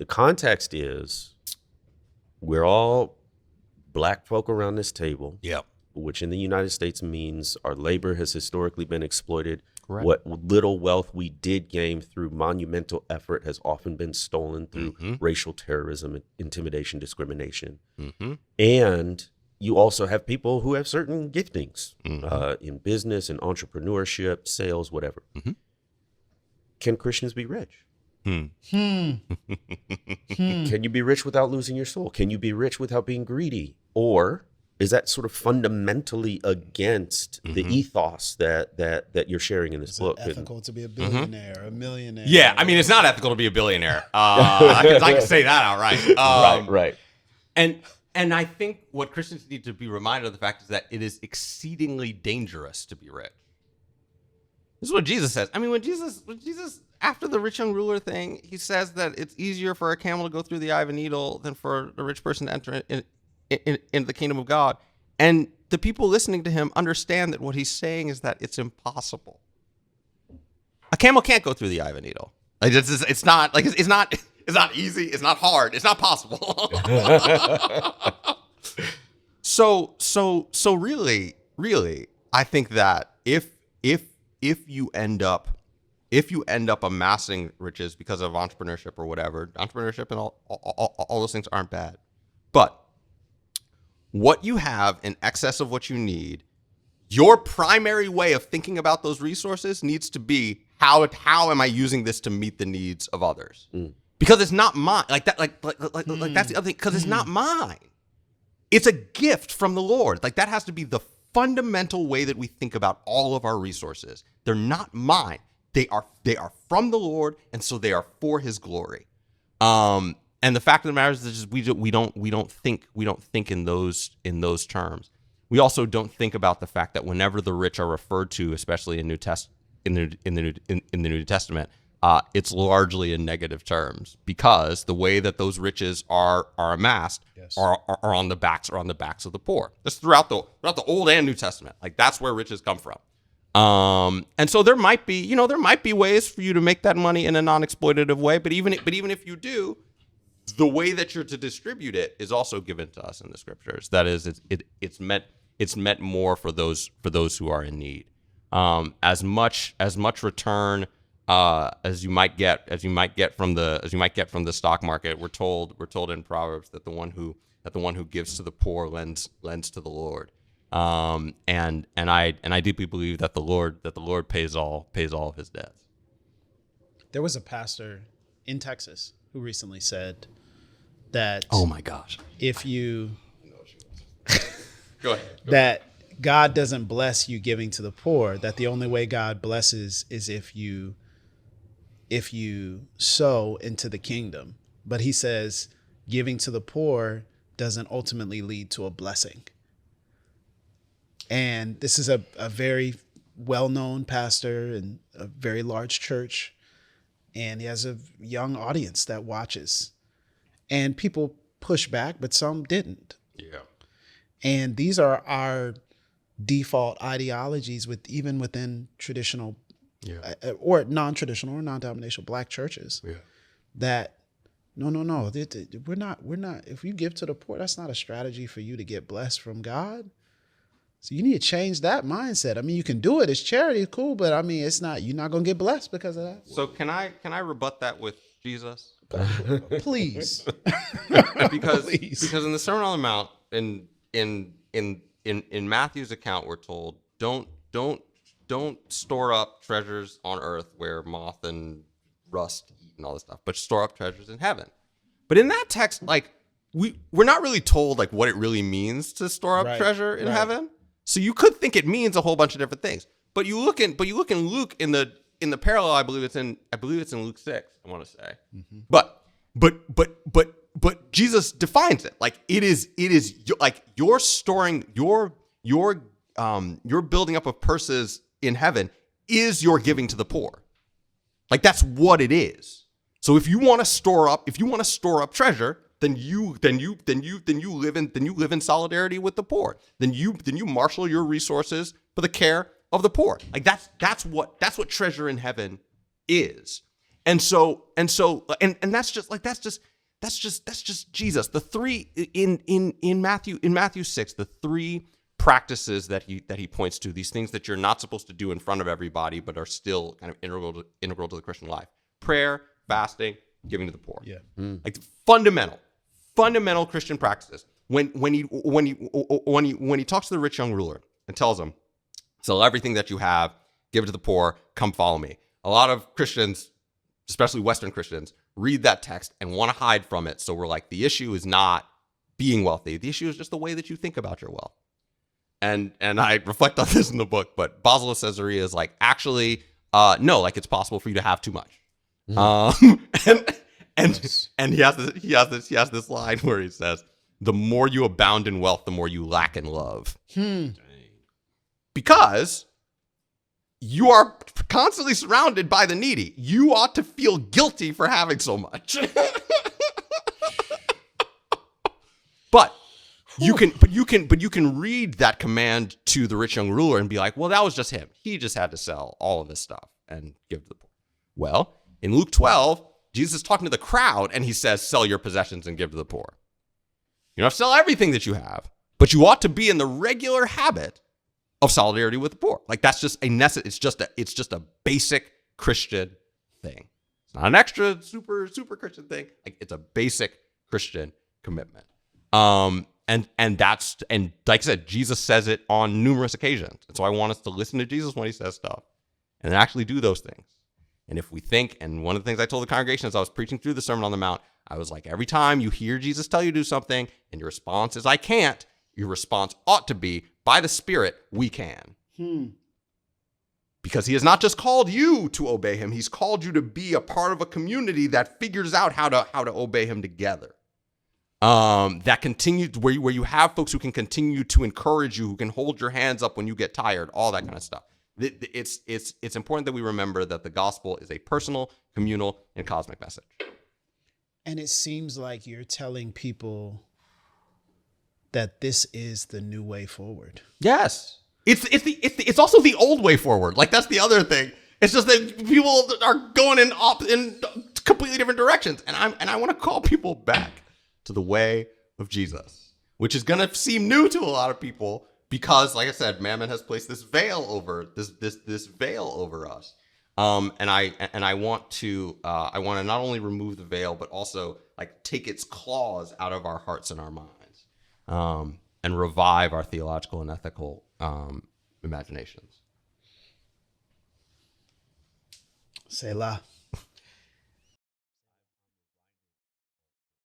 The context is we're all black folk around this table, which in the United States means our labor has historically been exploited. Correct. What little wealth we did gain through monumental effort has often been stolen through racial terrorism, intimidation, discrimination. And you also have people who have certain giftings in business and entrepreneurship, sales, whatever. Can Christians be rich? Can you be rich without losing your soul? Can you be rich without being greedy? Or is that sort of fundamentally against the ethos that you're sharing in this book? Is it ethical to be a billionaire, a millionaire? Yeah, I mean, it's not ethical to be a billionaire. I can say that outright. Right. And I think what Christians need to be reminded of the fact is that it is exceedingly dangerous to be rich. This is what Jesus says. I mean, when Jesus, after the rich young ruler thing, he says that it's easier for a camel to go through the eye of a needle than for a rich person to enter in the kingdom of God. And the people listening to him understand that what he's saying is that it's impossible. A camel can't go through the eye of a needle. Like it's not easy. It's not hard. It's not possible. So really, I think that if you end up amassing riches because of entrepreneurship or whatever, entrepreneurship and all those things aren't bad. But what you have in excess of what you need, your primary way of thinking about those resources needs to be how am I using this to meet the needs of others? Because it's not mine. Like that's the other thing. Because it's not mine. It's a gift from the Lord. Like that has to be the fundamental way that we think about all of our resources. They're not mine. They are from the Lord, and so they are for His glory. And the fact of the matter is just we don't think in those terms. We also don't think about the fact that whenever the rich are referred to, especially in the New Testament, it's largely in negative terms, because the way that those riches are amassed are on the backs of the poor. That's throughout the Old and New Testament. Like that's where riches come from. And so there might be ways for you to make that money in a non-exploitative way, but even if you do, the way that you're to distribute it is also given to us in the scriptures. That is, it's meant more for those who are in need. As much return as you might get from the stock market. We're told in Proverbs that the one who gives to the poor lends to the Lord. And I deeply believe that the Lord pays all of his debts. There was a pastor in Texas who recently said that, oh my gosh, if you go ahead. That God doesn't bless you giving to the poor, that the only way God blesses is if you sow into the kingdom. But he says giving to the poor doesn't ultimately lead to a blessing. And this is a very well-known pastor in a very large church, and he has a young audience that watches. And people push back, but some didn't. Yeah. And these are our default ideologies even within traditional or non-traditional or non-denominational Black churches. Yeah. That no, we're not. If you give to the poor, that's not a strategy for you to get blessed from God. So you need to change that mindset. I mean, you can do it. It's charity, cool, but I mean, it's not. You're not going to get blessed because of that. So can I rebut that with Jesus? Please. because in the Sermon on the Mount, in Matthew's account, we're told don't store up treasures on earth where moth and rust eat and all this stuff, but store up treasures in heaven. But in that text, like we're not really told like what it really means to store up treasure in heaven. So you could think it means a whole bunch of different things. But you look in Luke in the parallel, I believe it's in Luke 6, I want to say. Mm-hmm. But Jesus defines it. Like it is like you're storing your building up of purses in heaven is your giving to the poor. Like that's what it is. So if you want to store up treasure, then you live in solidarity with the poor. Then you marshal your resources for the care of the poor. Like that's what treasure in heaven is. And that's just Jesus. The three in Matthew 6, the three practices that he points to, these things that you're not supposed to do in front of everybody, but are still kind of integral to the Christian life: prayer, fasting, giving to the poor. Yeah. Like fundamental Christian practices. When he talks to the rich young ruler and tells him, sell everything that you have, give it to the poor, come follow me. A lot of Christians, especially Western Christians, read that text and want to hide from it. So we're like, the issue is not being wealthy. The issue is just the way that you think about your wealth. And I reflect on this in the book, but Basil of Caesarea is like, actually, no, like it's possible for you to have too much. And he has this line where he says, the more you abound in wealth, the more you lack in love. Because you are constantly surrounded by the needy. You ought to feel guilty for having so much. But you can read that command to the rich young ruler and be like, well, that was just him. He just had to sell all of this stuff and give to the poor. Well, in Luke 12, Jesus is talking to the crowd and he says, sell your possessions and give to the poor. You don't have to sell everything that you have, but you ought to be in the regular habit of solidarity with the poor. Like that's just it's just a basic Christian thing. It's not an extra super Christian thing. Like it's a basic Christian commitment. And like I said, Jesus says it on numerous occasions. And so I want us to listen to Jesus when he says stuff and actually do those things. And if we think, and one of the things I told the congregation as I was preaching through the Sermon on the Mount, I was like, every time you hear Jesus tell you to do something and your response is, I can't, your response ought to be, by the Spirit, we can. Because he has not just called you to obey him, he's called you to be a part of a community that figures out how to obey him together. That continues, where you have folks who can continue to encourage you, who can hold your hands up when you get tired, all that kind of stuff. It's important that we remember that the gospel is a personal, communal, and cosmic message. And it seems like you're telling people that this is the new way forward. Yes. It's also the old way forward. Like that's the other thing. It's just that people are going in completely different directions. And I want to call people back to the way of Jesus, which is going to seem new to a lot of people because, like I said, Mammon has placed this veil over this veil over us. And I want to not only remove the veil, but also like take its claws out of our hearts and our minds, and revive our theological and ethical imaginations. Selah.